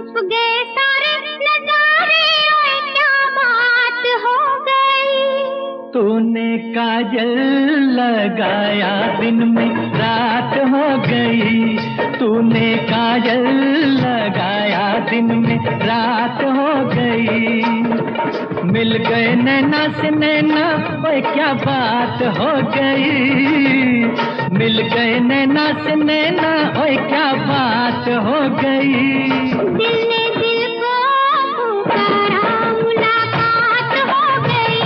छुप गए सारे नजारे, ओए क्या बात हो गई। तूने काजल लगाया दिन में रात हो गई, तूने काजल लगाया दिन में रात हो गई। मिल गए नैना से नैना, ओए क्या बात हो गई। मिल गए नैना से नैना, ओए क्या बात हो गई। दिल ने दिल को पुकारा, मुलाकात हो गई।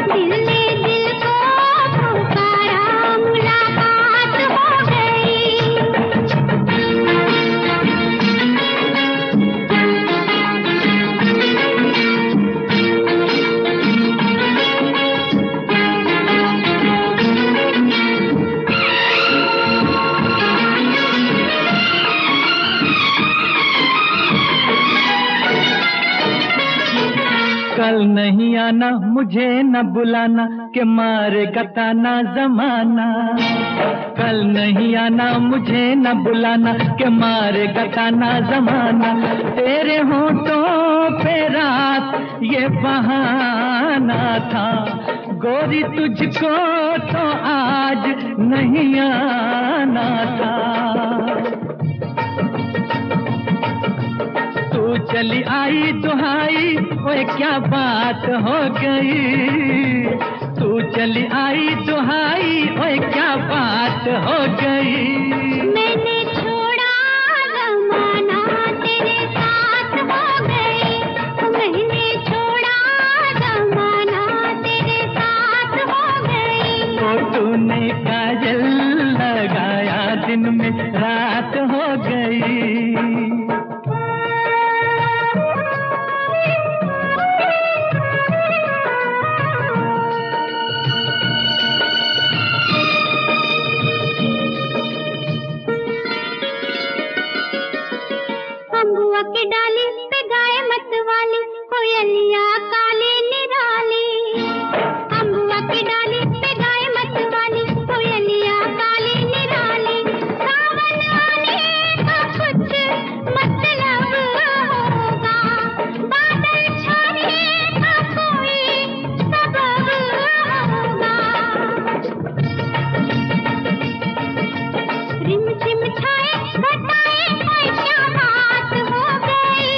दिल ने दिल को पुकारा, मुलाकात हो गई। कल नहीं आना, मुझे न बुलाना, के मारेगा ताना जमाना। कल नहीं आना, मुझे न बुलाना, के मारेगा ताना जमाना। तेरे होठों पे रात ये बहाना था, गोरी तुझको तो आज नहीं आना था। तू चली आई दुहाई, ओए क्या बात हो गई। तू चली आई दुहाई, ओए क्या बात हो गई। मैंने छोड़ा जमाना, तेरे साथ हो गई। मैंने छोड़ा जमाना, तेरे साथ हो गई। तो तूने काजल लगाया दिन में रात हो गई। अम्बुआ की डाली पे गाए मतवाली, कोयलिया काली निराली। अम्बुआ की डाली पे गाए मतवाली, कोयलिया काली निराली। सावन आने का कुछ मतलब होगा, बादल छाने का कोई सबब होगा। रिम झिम छाए घटाए, ओए क्या बात हो गई।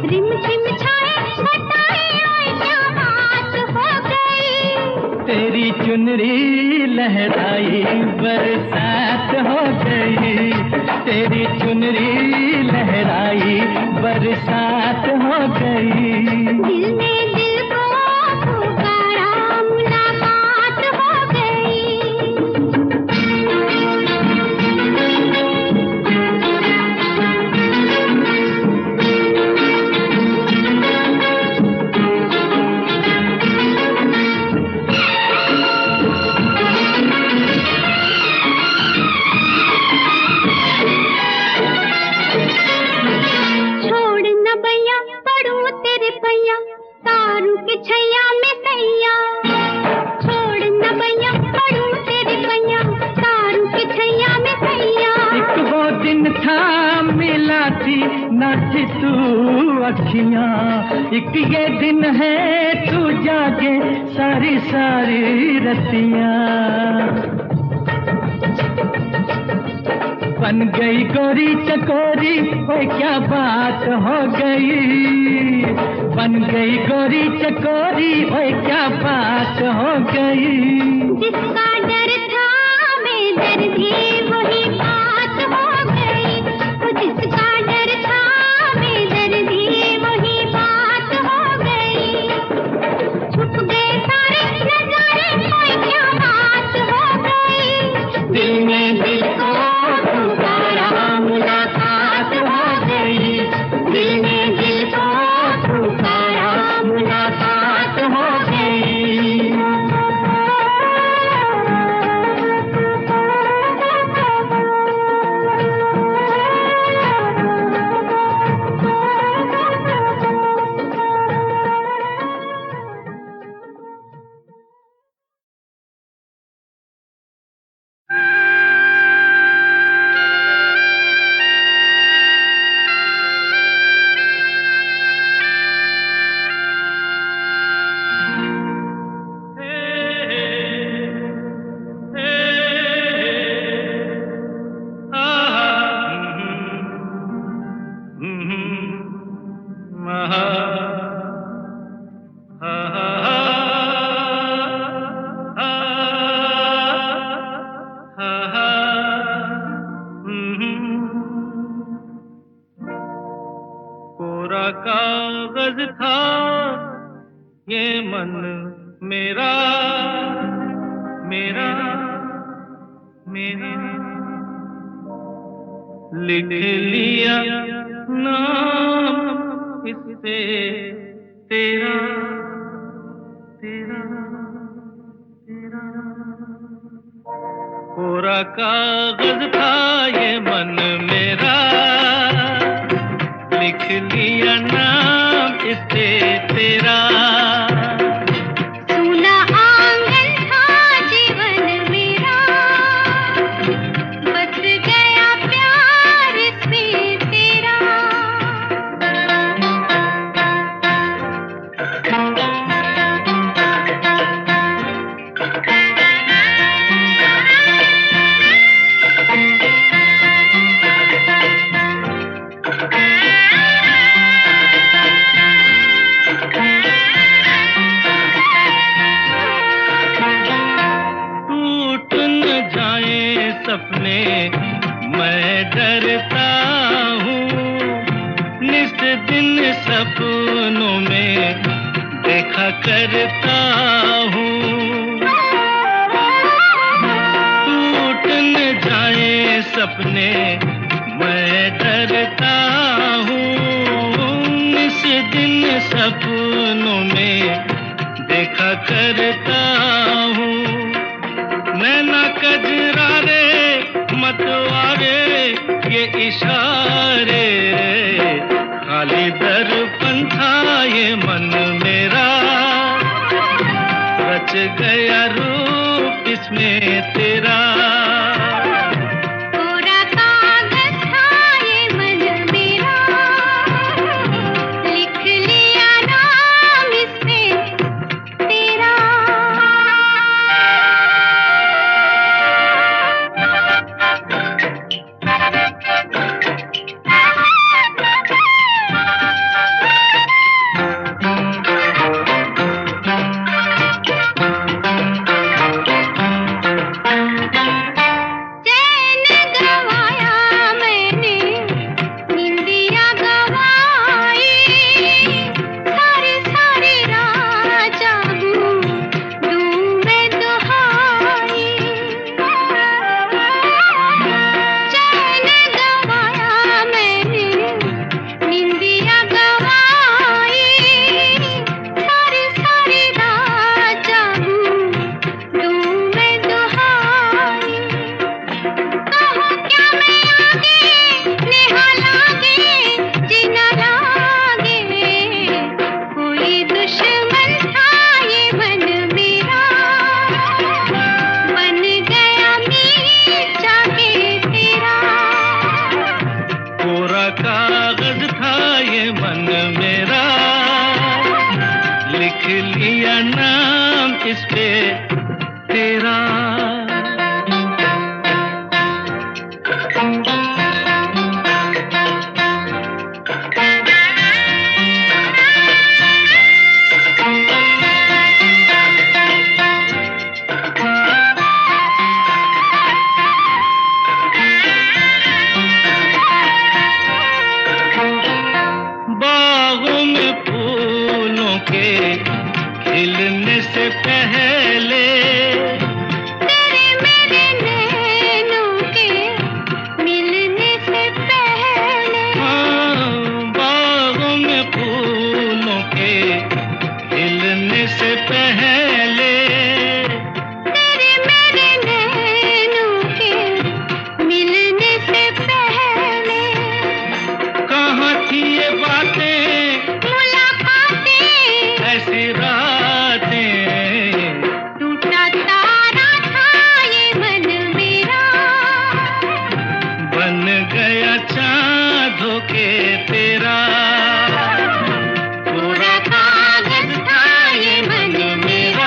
रिम झिम छाए घटाए, ओए क्या बात हो गई। तेरी चुनरी लहराई बरसात हो गई। तेरी चुनरी लहराई बरसात हो गई। दिल ने दिल को पुकारा, मुलाकात हो गई। छोड़ न भैया पड़ू तेरे पैया, तारू के छैया में सैया। छोड़ न भैया पड़ू तेरे पैया, तारू के छैया में सैया। एक वो दिन था मिला थी ना थी तू अखियां, एक ये दिन है तू जागे सारी सारी रतियां। बन गई गोरी चकोरी, ओए क्या बात हो गई। बन गई गोरी चकोरी, ओए क्या बात हो गई। जिसका डर था बेदर्दी, वही बात हो गई। वो जिसका डर था बेदर्दी, वही बात हो गई। छुप गए सारे नजारे, ओए क्या बात हो गई। दिल में दिल को पुकारा, मुलाकात हो गई। दिल में दिल को पुकारा, मुलाकात हो गई। ये मन मेरा मेरा मेरा लिख लिया नाम इस पे तेरा तेरा तेरा कोरा कागज था ये मन मेरा लिख लिया नाम इस पे तेरा सुना आंगन था जीवन मेरा बस गया प्यार इसमें तेरा सपने मैं डरता हूँ निस दिन सपनों में देखा करता हूँ टूट न जाए सपने मैं डरता हूँ निस दिन सपनों में देखा करता हूँ नैना कजरारे मतवारे ये इशारे खाली दर्पण था ये मन मेरा रच गया रूप इसमें तेरा कोरा कागज था ये मन मेरा लिख लिया नाम इसमें तेरा कागज था ये मन मेरा लिख लिया नाम इस पे तेरा खिलने से पहले तेरे मेरे नैनों के मिलने से पहले बागों में फूलों के खिलने से पहले तेरे मेरे नैनों के मिलने से पहले कहाँ थी ये बातें मुलाकातें ऐसी टूटा तारा था ये मन मेरा बन गया चाँद होके तेरा पूरा कागज था ये मन मेरा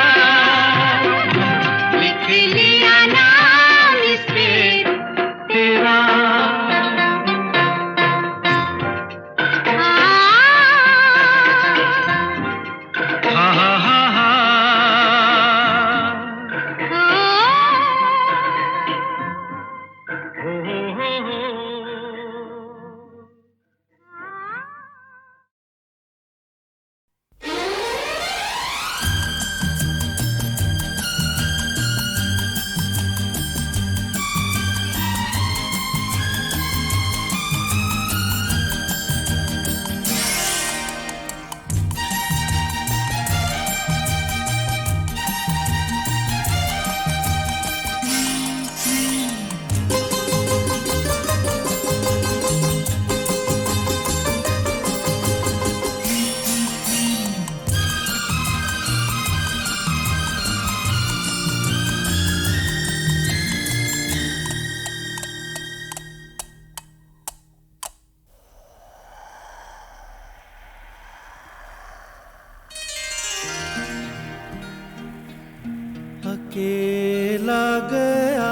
अकेला गया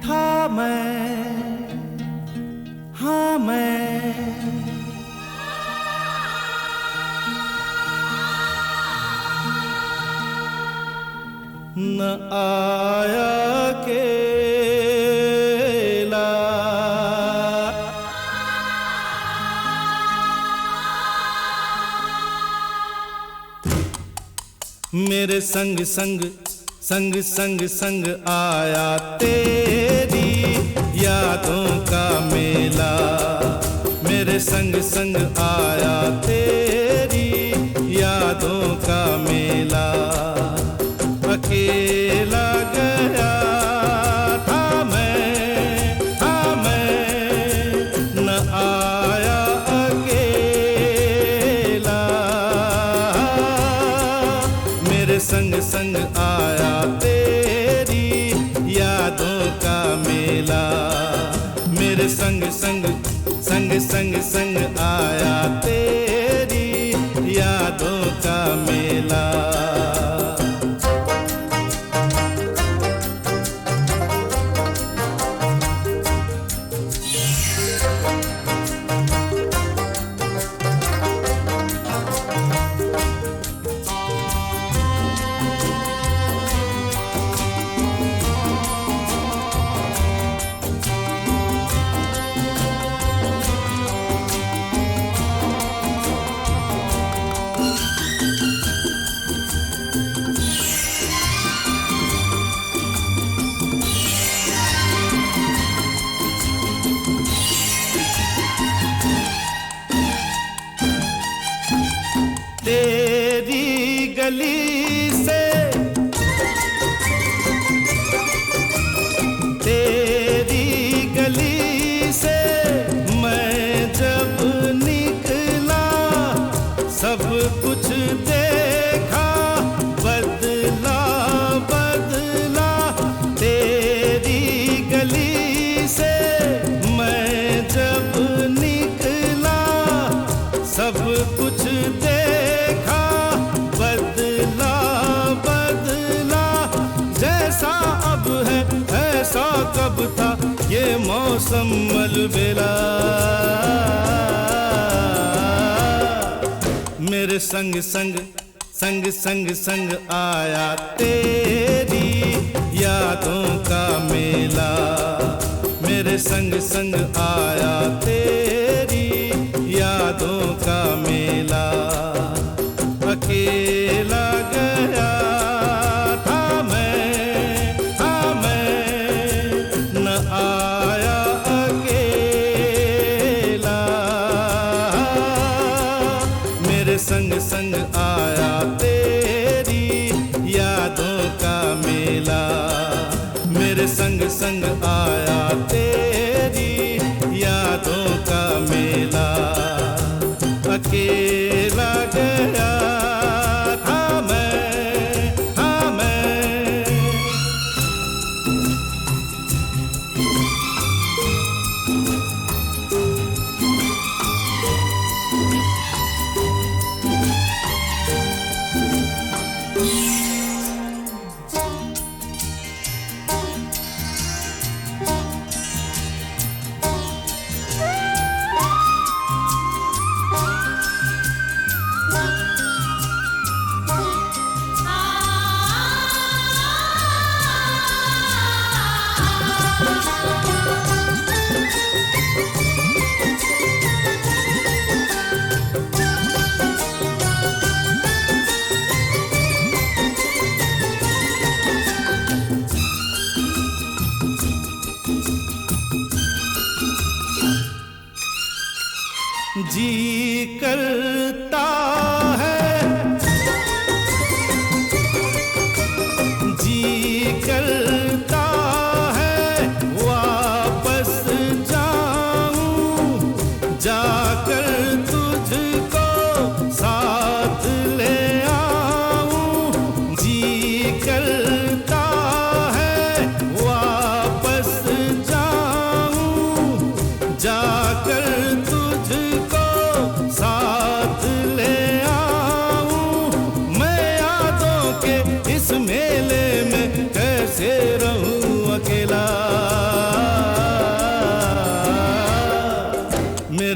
था मैं, हाँ मैं, न आया अकेला, मेरे संग संग संग संग संग आया तेरी यादों का मेला, मेरे संग संग आया तेरी यादों का मेला। अकेला गया था मैं, न आया अकेला, मेरे संग संग आया तेरी यादों का मेला, मेरे संग संग संग संग संग आया तेरी यादों का मेला। तेरी गली से, तेरी गली से मैं जब निकला, सब कुछ देखा, बदला बदला। तेरी गली से मैं जब निकला, सब कुछ देखा, बदला बदला। जैसा अब है ऐसा कब था, ये मौसम अलबेला। मेरे संग संग संग संग संग आया तेरी यादों का मेला, मेरे संग संग आया तेरी यादों का मेला। अकेला गया था मैं, न आया अकेला, मेरे संग संग आया तेरी यादों का मेला, मेरे संग संग आया तेरी यादों का मेला। अकेला गया था मैं, हाँ मैं।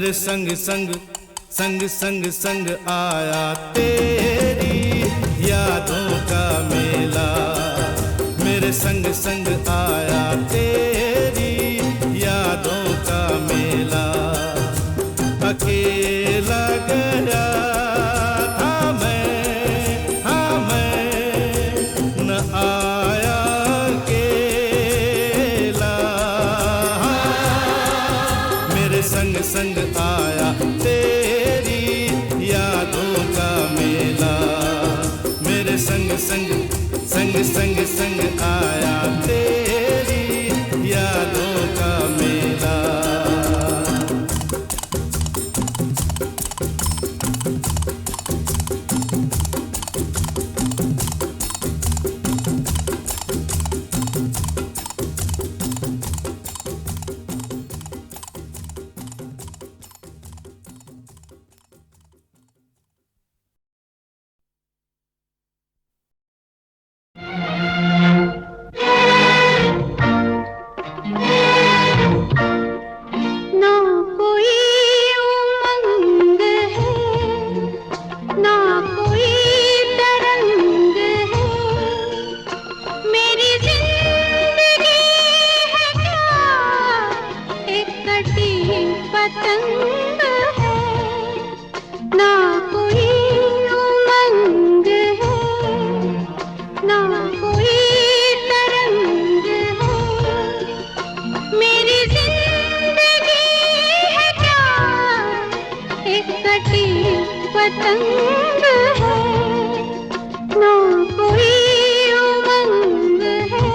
मेरे संग संग संग संग संग आया तेरी यादों का मेला। मेरे संग संग आया तेरी यादों का मेला। अकेला गया था मैं, हाँ मैं न आया अकेला। मेरे संग संग आया तेरी यादों का मेला। मेरे संग संग संग संग संग आया तेरी यादों का मेला। ना कोई उमंग है, ना कोई तरंग है, मेरी जिंदगी है क्या एक कटी पतंग है। ना कोई उमंग है, ना कोई तरंग है, मेरी जिंदगी है क्या एक कटी पतंग है। ना कोई उमंग है।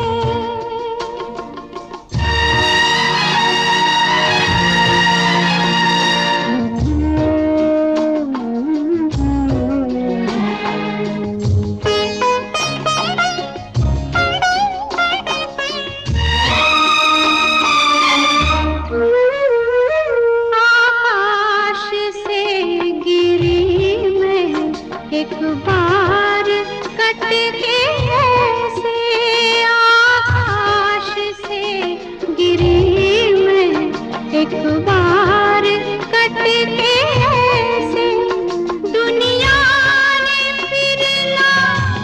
आकाश से गिरी मैं एक बार कट के ऐसे। आकाश से गिरी मैं एक बार कट के ऐसे। दुनिया ने फिर ना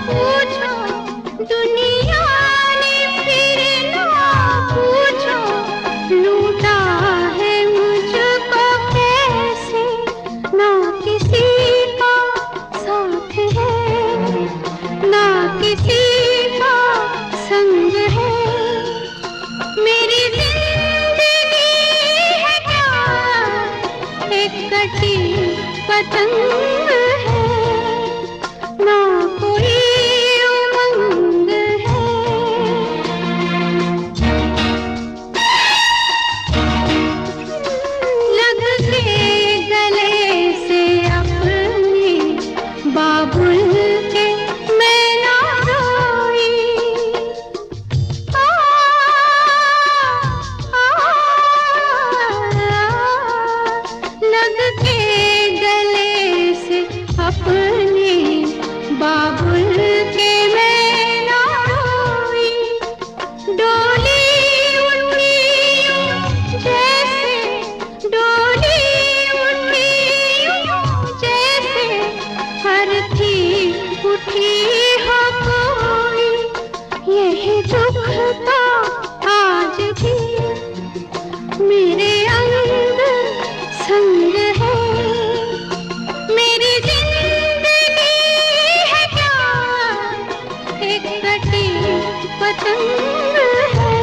पूछो, दुनिया ने फिर ना पूछो, लूटा है मुझको कैसे। ना किसी का साथ है, ना किसी का संग है, मेरी जिंदगी है क्या एक कटी पतंग है। ना कोई उमंग है। लग के गले से अपने बाबुल के मैं ना रोई। आ, लग के गले से अपने बाबुल के मैं ना रोई। डोली उठी जैसे, डोली उठी जैसे हर थी उठी हो कोई। यही दुख था आज भी मेरे अंग संग है। मेरी जिंदगी है क्या एक कटी पतंग है।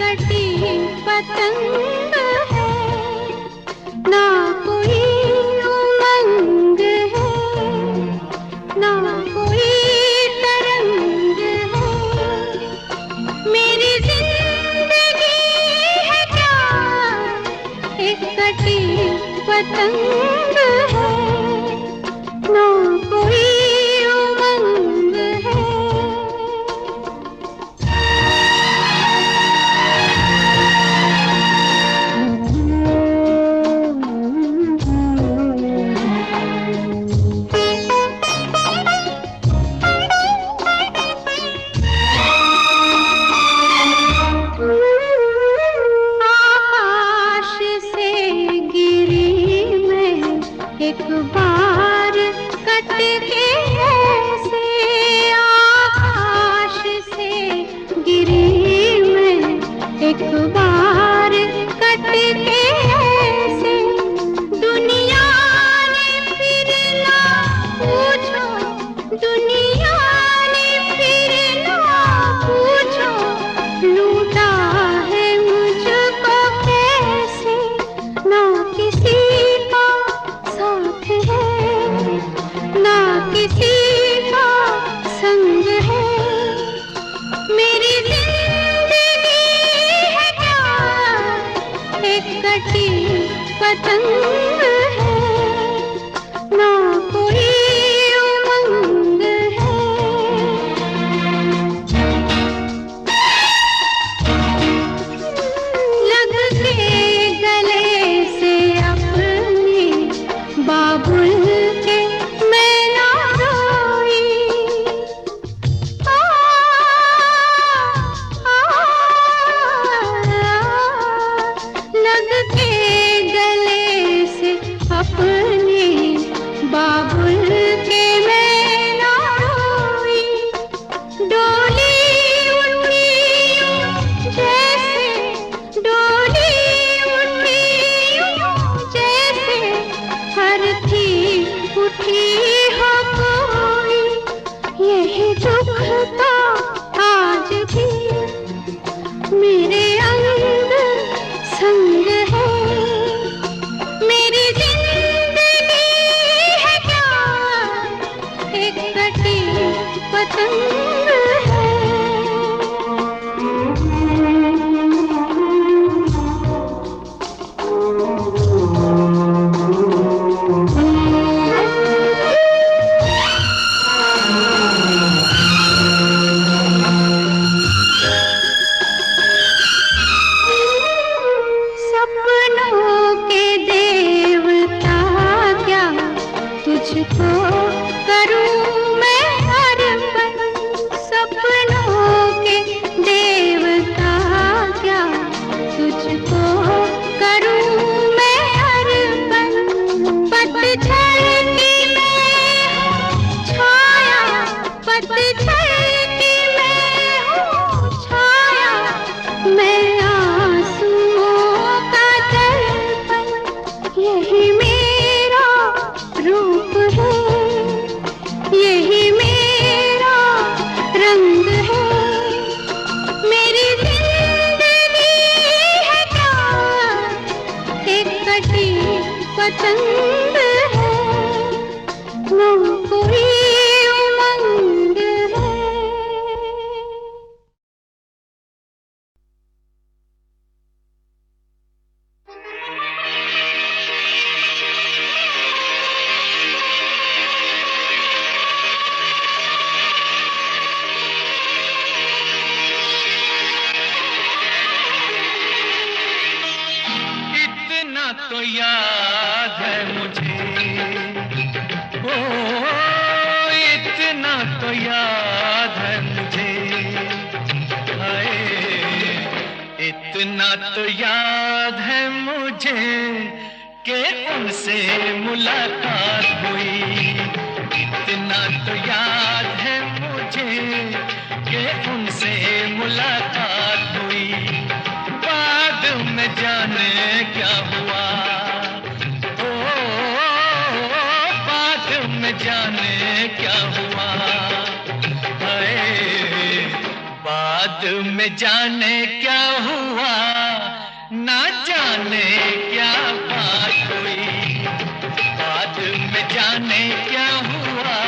कटी पतंग है, ना कोई उमंग है, ना कोई तरंग है। मेरी जिंदगी है क्या एक कटी पतंग है, ना कोई उमंग है। आकाश से गिरी मैं एक बार कट के ऐसे, आकाश से गिरी मैं एक बार कट के ऐसे। दुनिया ने फिर ना पूछो, दुनिया ने फिर ना पूछो, लूटा है मुझको कैसे। ना किसी का साथ है, ना किसी का संग है। मेरी जिंदगी है क्या एक कटी पतंग है, ना कोई उमंग है। लग के गले से अपने बाबुल के मैं ना रोई। लग के गले से अपने बाबुल के मैं ना रोई। डोली उठी जैसे, डोली उठी जैसे हर थी उठी हो कोई। यही दुख था आज भी मेरे अंग संग है। मेरी जिंदगी है क्या एक कटी पतंग है। सपनों के देवता क्या तुझको करूं मैं अर्पण। सपनों के देवता क्या तुझको करूं मैं अर्पण। पतझड़ की मैं हूँ छाया, पतझड़ की मैं हूँ छाया, मैं आंसुओं का दर्पण। यही मेरा रूप है, यही मेरा रंग है। मेरी जिंदगी है क्या एक कटी पतंग है, ना कोई उमंग है। इतना तो याद है मुझे, ओ इतना तो याद है मुझे। हाय इतना तो याद है मुझे कि उनसे मुलाकात हुई। इतना तो याद है मुझे कि उनसे मुलाकात हुई। बाद में जाने क्या हुआ, ओ बाद में जाने क्या हुआ। हाय बाद बाद में जाने क्या हुआ, ना जाने क्या बात हुई। बाद में जाने क्या हुआ,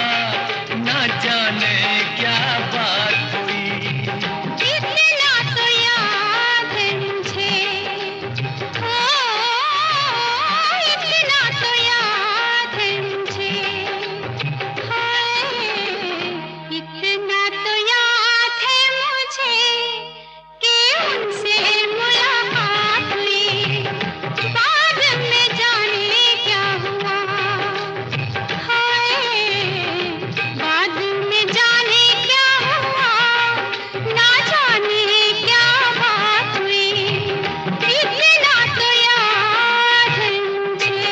ना जाने क्या बात हुई। इतना तो याद है मुझे, ओ इतना तो याद है मुझे, हाय इतना तो याद है मुझे कि उनसे मुलाकात हुई। बाद में जाने क्या हुआ, हाय बाद में जाने क्या हुआ, ना जाने क्या बात हुई। इतना तो याद है मुझे।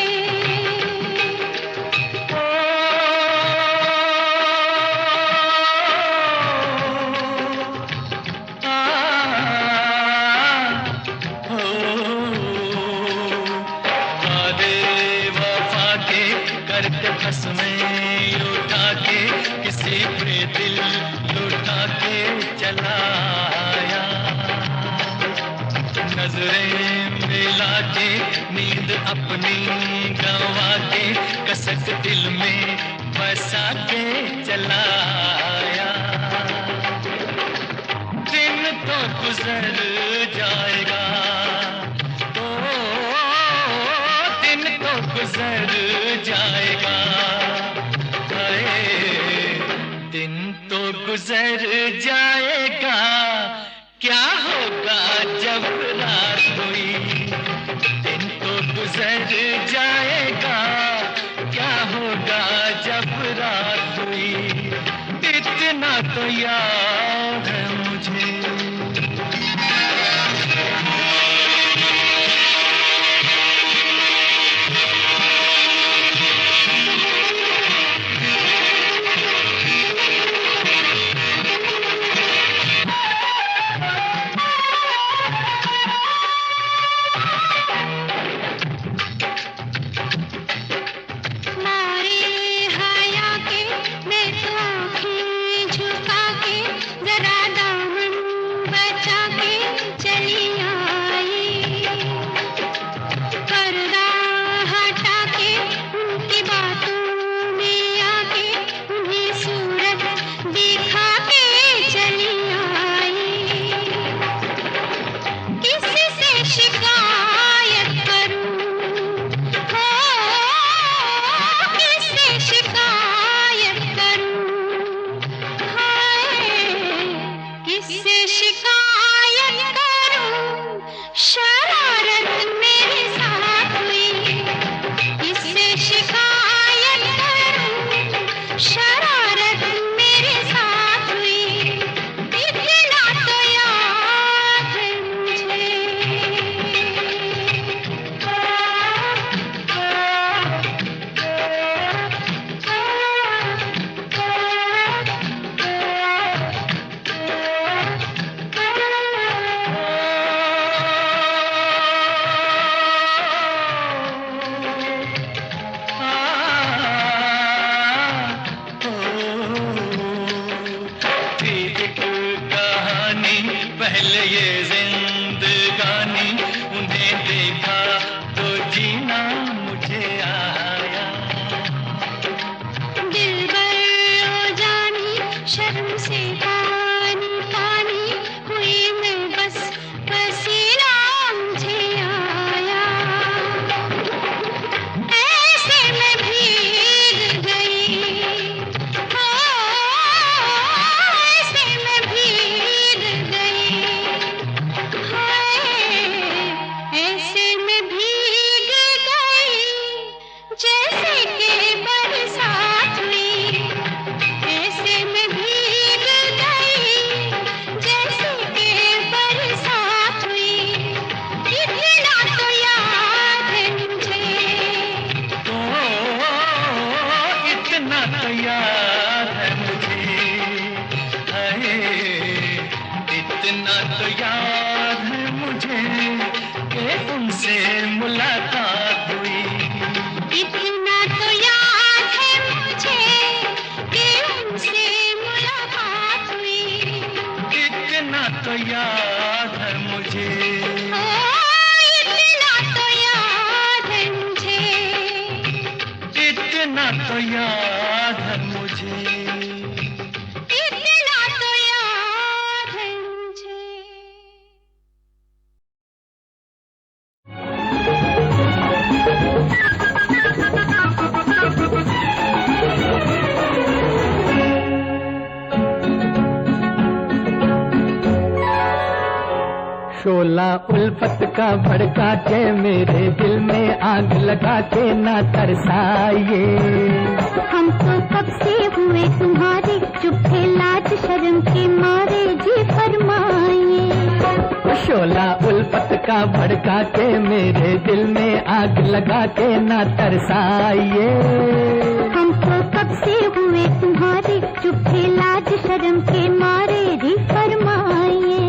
वादे वफा के करते बस में उठा के, किसी पे दिल लुटा के चला आया। नजरें मिला के नींद अपनी गंवा के, कसक दिल में बसा के चला आया। दिन तो गुजर जाएगा, ओ दिन तो गुजर जाएगा, हाय दिन तो गुजर जाएगा। क्या होगा जब रात हुई, दिन तो गुजर जाएगा। क्या होगा जब रात हुई। इतना तो याद है मुझे। मारे हया के मैं तो आँखें झुका के, जरा दामन बचा के चली आई। पर्दा हटा के उनकी बातों में आके, उन्हें सूरत दिखा के चली आई। किसी से शिकायत करूं, हो किससे शिकायत करूं, हाय किससे शिकायत करूं। शरारत मेरे साथ हुई, किससे शिकायत करूं। शरारत मेरे साथ हुई। इतना तो याद है मुझे। इतना तो याद है मुझे, इतना तो याद है मुझे, इतना तो याद है मुझे। शोला उल्फत का भड़का के मेरे दिल में आग लगा के ना तरसाइए। हम तो कब से हुए तुम्हारे, चुप थे लाज शर्म के मारे जी फरमाइए। शोला उल्फत का भड़का के मेरे दिल में आग लगा के ना तरसाइए। हम तो कब से हुए तुम्हारे, चुप थे लाज शर्म के मारे जी फरमाइए।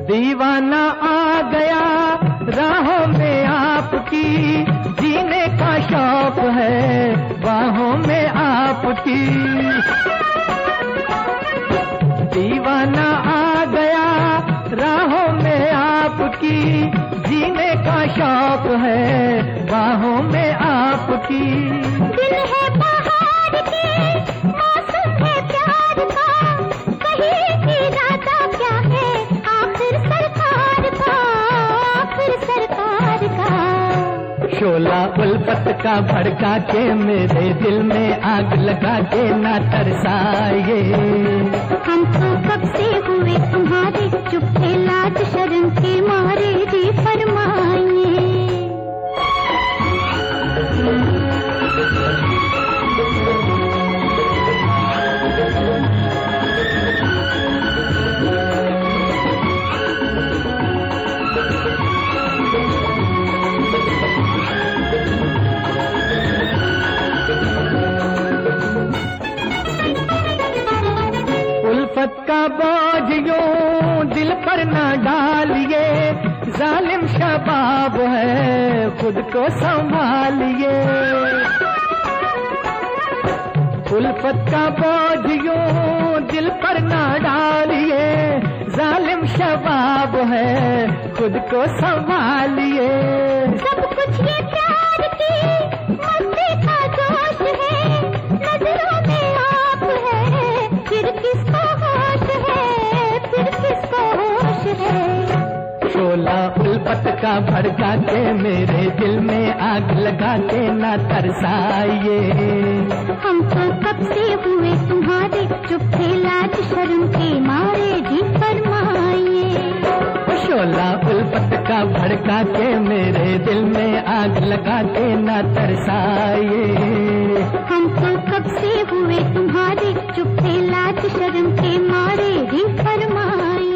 दीवाना आ गया राहों में आपकी, जीने का शौक है बाहों में आपकी। दीवाना आ गया राहों में आपकी, जीने का शौक है बाहों में आपकी। दिल है बहार के, मौसम है प्यार का, कहीं इरादा क्या है आखिर सरकार का, आखिर सरकार का। शोला उल्फत का भड़का के मेरे दिल में आग लगा के ना तरसाइए। हम तो कब से हुए तुम्हारे, चुप थे लाज शर्म के मारे जी फरमाइए। उल्फत का बोझ यूं दिल पर न डालिए, जालिम शबाब है खुद को संभालिए। उल्फत का बोझ यूं दिल पर न डालिए, जालिम शबाब है खुद को संभालिए। सब कुछ ये प्यार की मस्ती का जोश है, नजरों में आप है, फिर किसको होश है, फिर किसको होश है। शोला उल्फत का भड़का के मेरे दिल में आग लगा के ना तरसाइए। हम तो कब से हुए तुम्हारे, चुप थे लाज शर्म के मारे जी फरमाइए। शोला उल्फत का भड़का के मेरे दिल में आग लगा के ना तरसाइए। हम तो कब से हुए तुम्हारे, चुप थे लाज शर्म के मारे जी फरमाइए।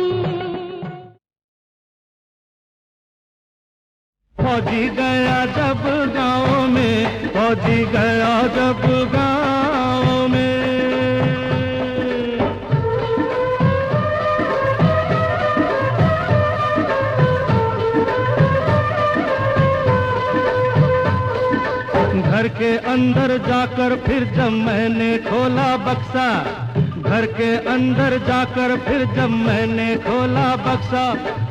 फौजी गया जब गाँव में, फौजी गया जब गाँव में। घर के अंदर जाकर फिर जब मैंने खोला बक्सा, घर के अंदर जाकर फिर जब मैंने खोला बक्सा,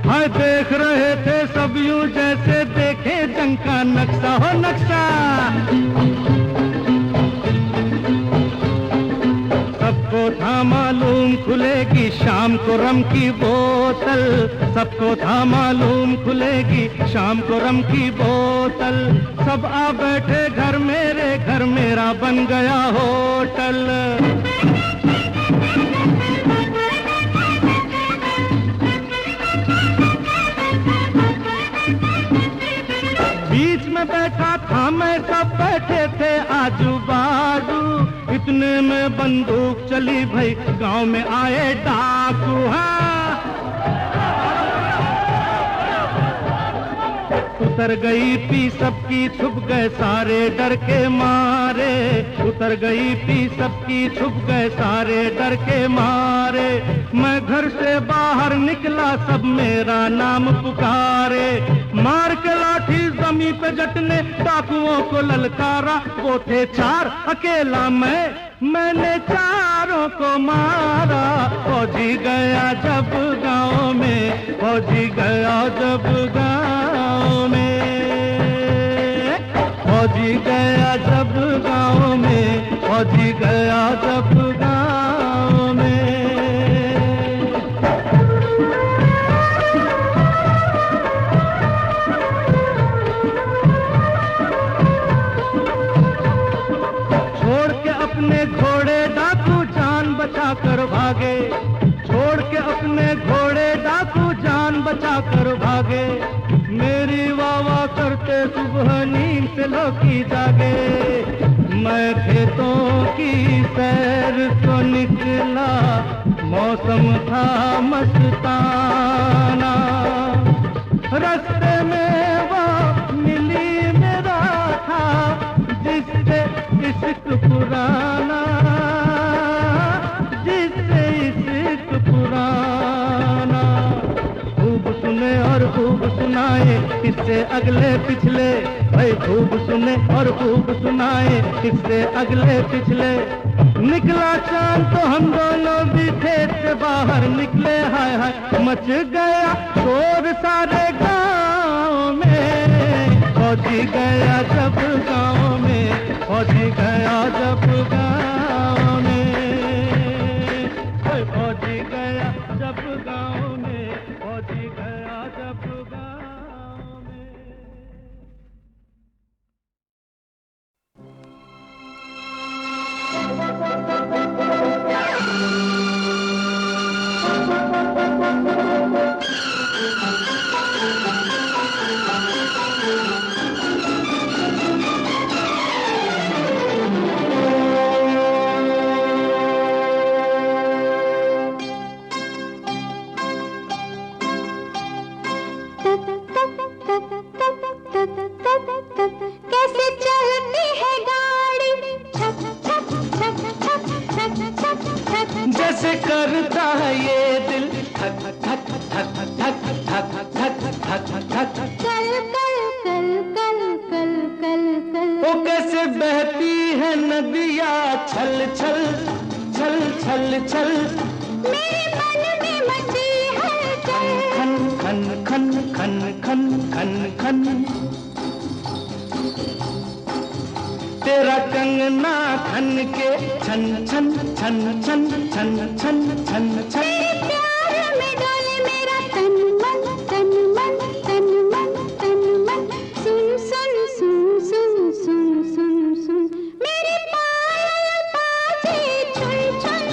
हाय देख रहे थे सब यूं जैसे देखे जंग का नक्शा हो नक्शा। सबको था मालूम खुलेगी शाम को रम की बोतल, सबको था मालूम खुलेगी शाम को रम की बोतल। सब आ बैठे घर, मेरे घर मेरा बन गया होटल। बीच में बैठा था मैं, सब बैठे थे आजू बाजू, इतने में बंदूक चली भाई, गांव में आए डाकू। हाँ उतर गई पी सबकी छुप गए सारे डर के मारे, उतर गई पी सबकी छुप गए सारे डर के मारे। मैं घर से बाहर निकला सब मेरा नाम पुकारे, मार के लाठी जमीन पे जटने डाकुओं को ललकारा। वो थे चार अकेला मैंने चारों को मारा। फौजी गया जब गाँव में, फौजी गया जब गाँव में, फौजी गया जब गाँव में, फौजी गया जब गाँव में। छोड़ के अपने घोड़े डाकू जान बचा कर भागे, छोड़ के अपने घोड़े डाकू जान बचा कर भागे। मेरी वाह करते सुबह नींद से लौकी जागे। मैं खेतों की सैर को निकला, मौसम था मस्ताना। रास्ते में वो मिली मेरा था जिससे इश्क पुराना, जिससे इश्क पुराना। खूब सुने और खूब सुनाए किससे अगले पिछले, भाई खूब सुने और खूब सुनाए किससे अगले पिछले। निकला चांद तो हम दोनों भी खेत से बाहर निकले। हाय हाय मच गया शोर सारे गाँव में, फौजी गया जब गाँव में, फौजी गया जब गाँव में, फौजी गया जब गाँव में, फौजी गया जब गाँव में। कैसे चलती है गाड़ी, छक छक छक छक छक छक छक, जैसे करता है ये दिल धक धक धक धक धक धक धक धक। कल कल कल कल कल कल कल। वो कैसे बहती है नदिया छल छल छल छल छल। मेरे मन में मची हलचल, खन खन खन खन खन खन खन। तेरा कंगना खन के छन छन छन छन छन छन छन छन। तेरे प्यार में डोले मेरा तन मन तन मन तन मन तन मन। सुन सुन सुन सुन सुन सुन सुन, मेरे पायल बाजे छुन छुन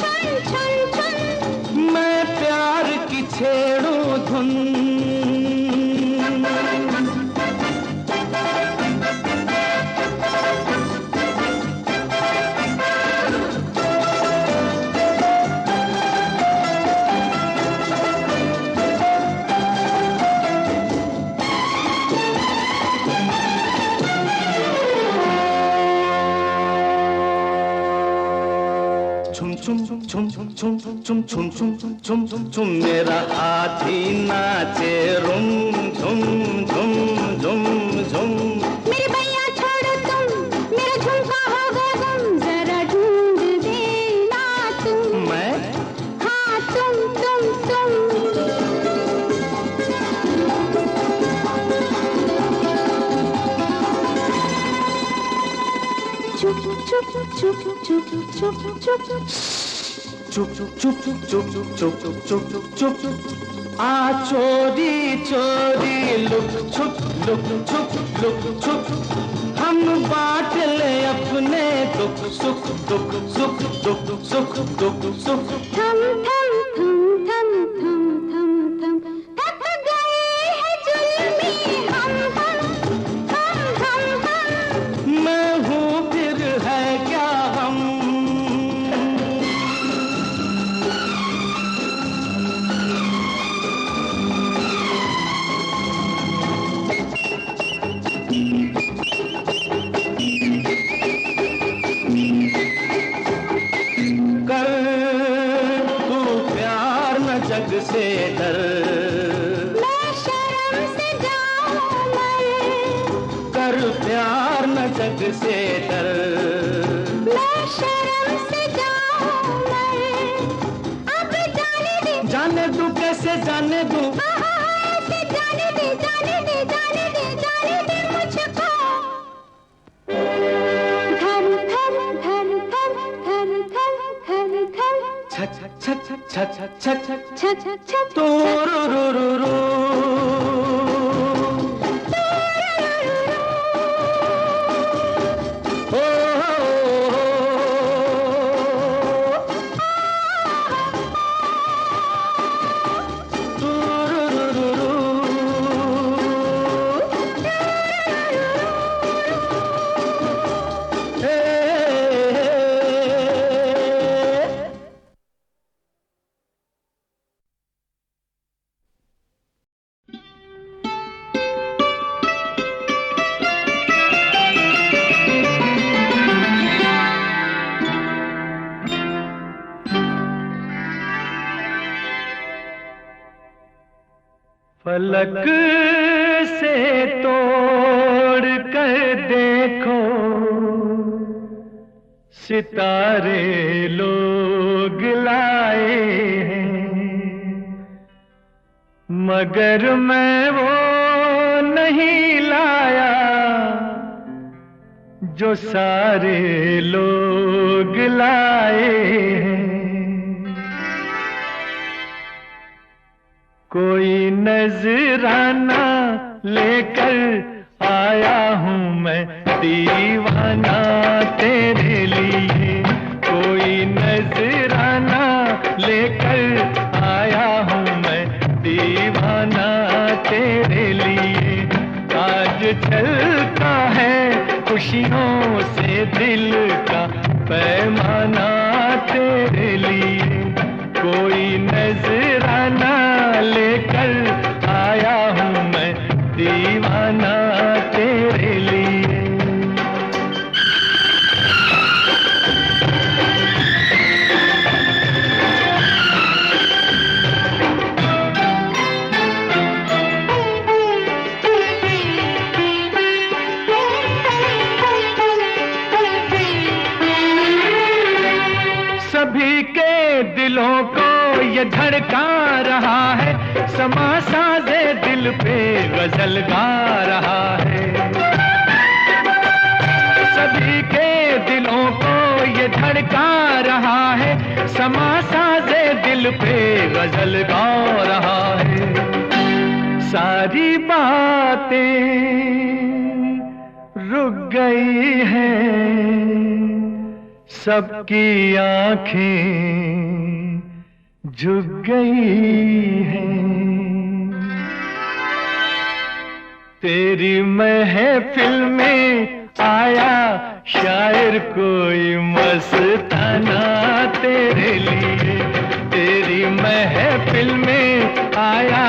छुन छुन छुन। मैं प्यार की छेड़ूं धुन। छुम छुम छुम छुम छुम छुम छुम छुम छुम छुम छुम। मेरा हाथी नाचे रुम झुम झुम झुम झुम। मेरे भैया छोड़ो तुम, मेरा झुमका होगा गुम। जरा ढूंढ देना तुम। मैं हाँ तुम तुम तुम। चुप चुप चुप चुप चुप चुप चुप चुप चुप चुप चुप चुप चुप चुप चुप। आ चोरी चोरी लुक छुप लुक छुप लुक छुप। हम बांट ले अपने दुख सुख दुख सुख दुख सुख दुख सुख। थम थम थम थम थम थम थम। थक गए हैं जुल्मी हम हम हम हम। मैं हूँ फिर है क्या हम। से डर, मैं शर्म से जाऊं मर, कर प्यार न जग से डर, मैं शर्म से जाऊं मर, अब जाने दे, जाने दूं कैसे जाने दूं, ऐसे जाने दे, जाने दे, जाने दे, जाने दे मुझको। धर धर धर धर धर धर धर धर, छ छ छ छ छ छ छ छ छ छ छ तो रो रो रो रो, ओ तो रो रो रो रो, फलक से तोड़ कर देखो, सितारे लोग लाए हैं, मगर मैं वो नहीं लाया जो सारे लोग लाए हैं। कोई नजराना लेकर आया हूँ मैं दीवाना तेरे लिए, कोई नजराना लेकर आया हूँ मैं दीवाना तेरे लिए। आज चलता है खुशियों से दिल का पैमाना तेरे लिए, कोई नजराना लेकर आया हूँ मैं दीवाना तेरे लिए। सभी के दिलों को ये धड़का रहा है, समा साजे दिल पे गजल गा रहा है। सभी के दिलों को ये धड़का रहा है, समा साजे दिल पे गजल गा रहा है। सारी बातें रुक गई हैं, सबकी आंखें झुक गई हैं। तेरी महफिल में आया शायर कोई मस्ताना तेरे लिए, तेरी महफिल में आया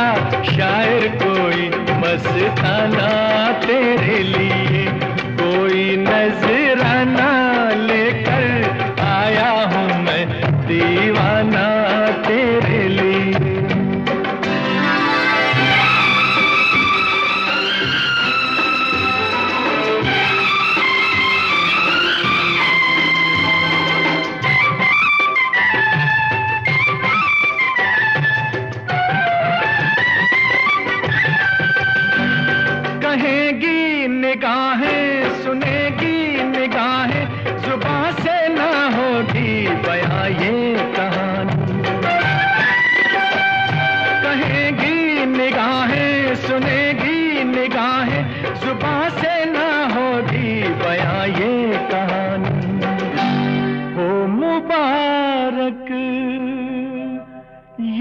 शायर कोई मस्ताना तेरे लिए, कोई नजराना लेकर आया हूँ मैं दीवाना तेरे लिए। कहेगी निगाहें, सुनेगी निगाहें, जुबां से ना होगी बयां ये कहानी। कहेगी निगाहें, सुनेगी निगाहें, जुबां से ना होगी बयां ये कहानी। हो मुबारक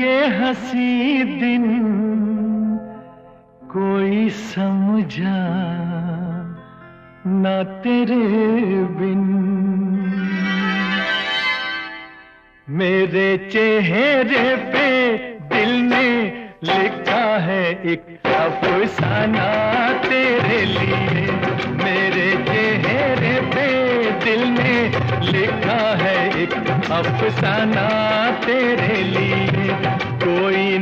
ये हंसी दिन, कोई समझा ना तेरे बिन। मेरे चेहरे पे दिल ने लिखा है एक अफसाना तेरे लिए, मेरे चेहरे पे दिल ने लिखा है एक अफसाना तेरे लिए, कोई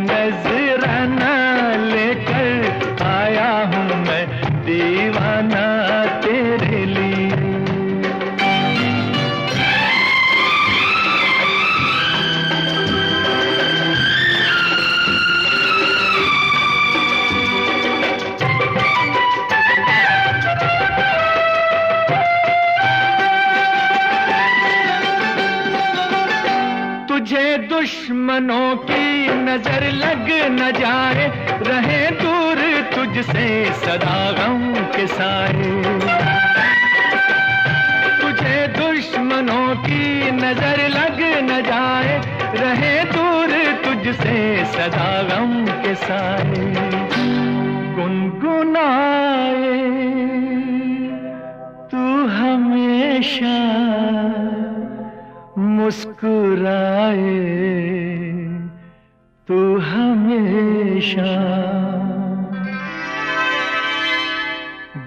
दुश्मनों की नजर लग न जाए, रहे दूर तुझसे सदा गम के साए। तुझे दुश्मनों की नजर लग न जाए, रहे दूर तुझसे सदा गम के साए। गुनगुनाए तू हमेशा, मुस्कुराए तू हमेशा।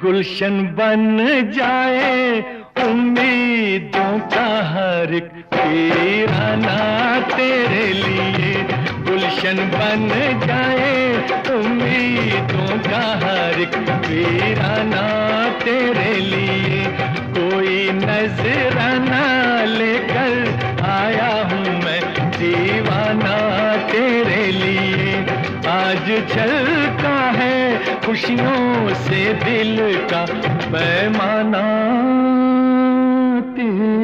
गुलशन बन जाए उम्मीदों का हर एक वीराना तेरे लिए। गुलशन बन जाए उम्मीदों का हर एक वीराना तेरे लिए। कोई नजराना लेकर आया हूँ मैं दीवाना तेरे लिए। आज चलता है खुशियों से दिल का पैमाना तेरे